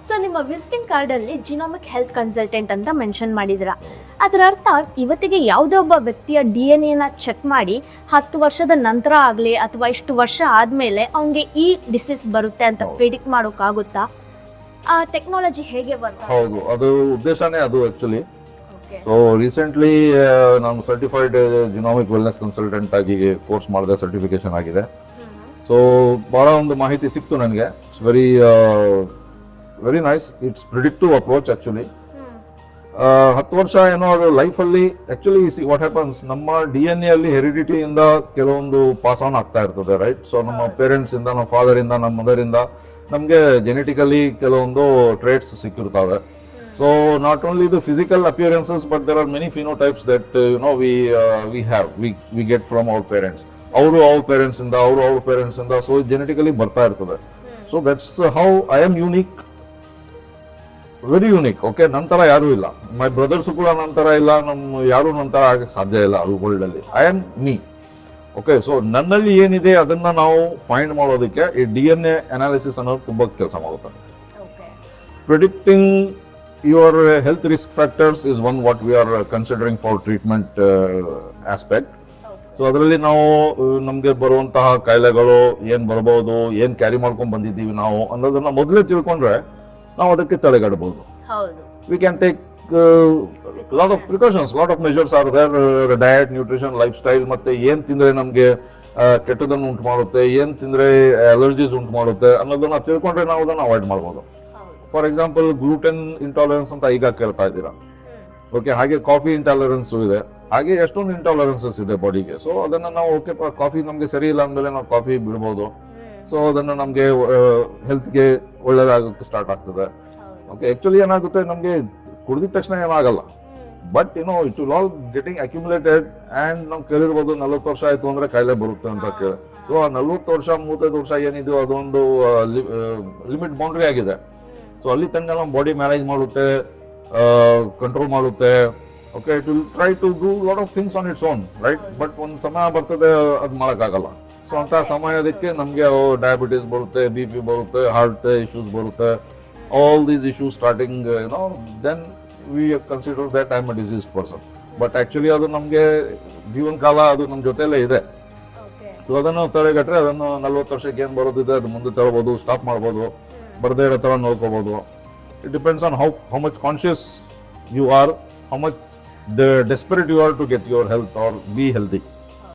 So ನಿಮ್ಮ visiting ಕಾರ್ಡಲ್ಲಿ genomic health consultant ಅಂತ ಮೆನ್ಷನ್ ಮಾಡಿದಿರ. ಅದರ ಅರ್ಥ ಇವತ್ತಿಗೆ ಯಾವುದೇ ಒಬ್ಬ ವ್ಯಕ್ತಿಯ DNA ಚೆಕ್ ಮಾಡಿ 10 ವರ್ಷದ ನಂತರ ಆಗಲಿ ಅಥವಾ ಇಷ್ಟು ವರ್ಷ ಆದಮೇಲೆ ಅವನಿಗೆ ಈ ಡಿಸೀಸ್ ಬರುತ್ತೆ ಅಂತ ಪ್ರಿಡಿಕ್ಟ್ ಮಾಡೋಕ್ಕಾಗುತ್ತಾ? ಆ ಟೆಕ್ನಾಲಜಿ ಹೇಗೆ ಬರ್ತದೆ? ಹೌದು, ಅದು ಉದ್ದೇಶನೇ ಅದು ಆಕ್ಚುಲಿ. ಸೊ ರೀಸೆಂಟ್ಲಿ ನಾನು ಸರ್ಟಿಫೈಡ್ ಜಿನೋಮಿಕ್ ವೆಲ್ನೆಸ್ ಕನ್ಸಲ್ಟೆಂಟ್ ಆಗಿ ಕೋರ್ಸ್ ಮಾಡಿದೆ, ಸರ್ಟಿಫಿಕೇಶನ್ ಆಗಿದೆ. ಸೊ ಬಹಳ ಒಂದು ಮಾಹಿತಿ ಸಿಕ್ತು ನನಗೆ. It's very nice. It's predictive approach actually. 10 ವರ್ಷ ಏನೋ ಅದು ಲೈಫಲ್ಲಿ ಆಕ್ಚುಲಿ ವಾಟ್ ಹ್ಯಾಪನ್ಸ್, ನಮ್ಮ DNA ಅಲ್ಲಿ ಹೆರಿಡಿಟಿ ಇಂದ ಕೆಲವೊಂದು ಪಾಸ್ ಆನ್ ಆಗ್ತಾ ಇರ್ತದೆ, ರೈಟ್? ಸೊ ನಮ್ಮ ಪೇರೆಂಟ್ಸ್ ಇಂದ, ನಮ್ಮ ಫಾದರ್ ಇಂದ, ನಮ್ಮ ಮದರ್ ಇಂದ ನಮಗೆ ಜೆನೆಟಿಕಲಿ ಕೆಲವೊಂದು traits ಸಿಕ್ಕಿರ್ತವೆ. So not only the physical appearances, but there are many phenotypes that we get from our parents. Our parents inda, so genetically ಬರ್ತಾ ಇರ್ತದೆ. So that's how I am unique, very unique. Okay, ನಂತರ ಯಾರು ಇಲ್ಲ. My brothers ಕೂಡ ನಂತರ ಇಲ್ಲ, ನಮ್ಮ ಯಾರು ನಂತರ ಆಗಕ್ಕೆ ಸಾಧ್ಯ ಇಲ್ಲ ಈ ವರ್ಲ್ಡ್ ಅಲ್ಲಿ. I am me. Okay, so ನನ್ನಲ್ಲಿ ಏನಿದೆ ಅದನ್ನ ನಾವು ಫೈಂಡ್ ಮಾಡೋದಕ್ಕೆ ಈ DNA ಅನಾಲಿಸಿಸ್ ಅನ್ನೋದು ತುಂಬಾ ಕೆಲಸ ಮಾಡುತ್ತೆ. Predicting your health risk factors is one what we are considering for treatment aspect. So ಅದರಲ್ಲಿ ನಾವು ನಮಗೆ ಬರುವಂತಹ ಕಾಯಿಲೆಗಳು ಏನು ಬರಬಹುದು, ಏನು ಕ್ಯಾರಿ ಮಾಡ್ಕೊಂಡು ಬಂದಿದ್ದೀವಿ ನಾವು ಅನ್ನೋದನ್ನ ಮೊದಲೇ ತಿಳ್ಕೊಂಡ್ರೆ ನಾವು ಅದಕ್ಕೆ ತಡೆಗಟ್ಟಬಹುದು. We can take lot of precautions, lot of measures are there. Diet, nutrition, lifestyle, ಮತ್ತೆ ಏನು ತಿಂದ್ರೆ ನಮಗೆ ಕೆಟ್ಟದನ್ನು ಉಂಟು ಮಾಡುತ್ತೆ, ಏನು ತಿಂದ್ರೆ ಅಲರ್ಜೀಸ್ ಉಂಟು ಮಾಡುತ್ತೆ ಅನ್ನೋದನ್ನ ತಿಳ್ಕೊಂಡ್ರೆ ನಾವು ಅದನ್ನ ಅವಾಯ್ಡ್ ಮಾಡ್ಬೋದು. ಫಾರ್ ಎಕ್ಸಾಂಪಲ್ ಗ್ಲೂಟೆನ್ ಇಂಟಾಲರೆನ್ಸ್ ಅಂತ ಈಗ ಕೇಳ್ತಾ ಇದ್ದೀರಾ. ಓಕೆ, ಹಾಗೆ ಕಾಫಿ ಇಂಟಾಲರೆನ್ಸ್ ಇದೆ, ಹಾಗೆ ಎಷ್ಟೊಂದು ಇಂಟಾಲರೆನ್ಸಸ್ ಇದೆ ಬಾಡಿಗೆ. ಸೊ ಅದನ್ನ ನಾವು ಓಕೆ, ಕಾಫಿ ನಮಗೆ ಸರಿ ಇಲ್ಲ ಅಂದಮೇಲೆ ನಾವು ಕಾಫಿ ಬಿಡ್ಬೋದು. ಸೊ ಅದನ್ನ ನಮಗೆ ಹೆಲ್ತ್ಗೆ ಒಳ್ಳೇದಾಗಕ್ಕೆ ಸ್ಟಾರ್ಟ್ ಆಗ್ತದೆ. ಓಕೆ, ಆಕ್ಚುಲಿ ಏನಾಗುತ್ತೆ, ನಮಗೆ ಕುಡಿದ ತಕ್ಷಣ ಏನಾಗಲ್ಲ, but it will all getting accumulated. And ನಾವು ಕೇಳಿರ್ಬೋದು 40 ವರ್ಷ ಆಯಿತು ಅಂದರೆ ಕಾಯಿಲೆ ಬರುತ್ತೆ ಅಂತ ಕೇಳಿ. ಸೊ ಆ 40 ವರ್ಷ 35 ವರ್ಷ ಏನಿದೆಯೋ ಅದೊಂದು ಲಿಮಿಟ್ ಬೌಂಡ್ರಿ ಆಗಿದೆ. ಸೊ ಅಲ್ಲಿ ತನಕ ನಮ್ಮ ಬಾಡಿ ಮ್ಯಾನೇಜ್ ಮಾಡುತ್ತೆ, ಕಂಟ್ರೋಲ್ ಮಾಡುತ್ತೆ. Okay, it will try to do lot of things on its own, right? But ಒಂದು ಸಮಯ ಬರ್ತದೆ ಅದು ಮಾಡೋಕ್ಕಾಗಲ್ಲ. ಸೊ ಅಂತ ಸಮಯದಕ್ಕೆ ನಮಗೆ ಡಯಾಬಿಟೀಸ್ ಬರುತ್ತೆ, BP ಬರುತ್ತೆ, ಹಾರ್ಟ್ ಇಶ್ಯೂಸ್ ಬರುತ್ತೆ. All these issues starting then we consider that I am a diseased person. But actually ಅದು ನಮಗೆ ಜೀವನ ಕಾಲ ಅದು ನಮ್ಮ ಜೊತೆಯಲ್ಲೇ ಇದೆ. ಸೊ ಅದನ್ನು ತಡೆಗಟ್ಟರೆ ಅದನ್ನು 40 ವರ್ಷಕ್ಕೆ ಏನು ಬರೋದಿದೆ ಅದು ಮುಂದೆ ತರಬಹುದು, ಸ್ಟಾಪ್ ಮಾಡ್ಬೋದು, ಬರದೇ ಇರೋ ಥರ ನೋಡ್ಕೋಬೋದು. It depends on how much conscious you are, how much desperate you are to get your health or be healthy.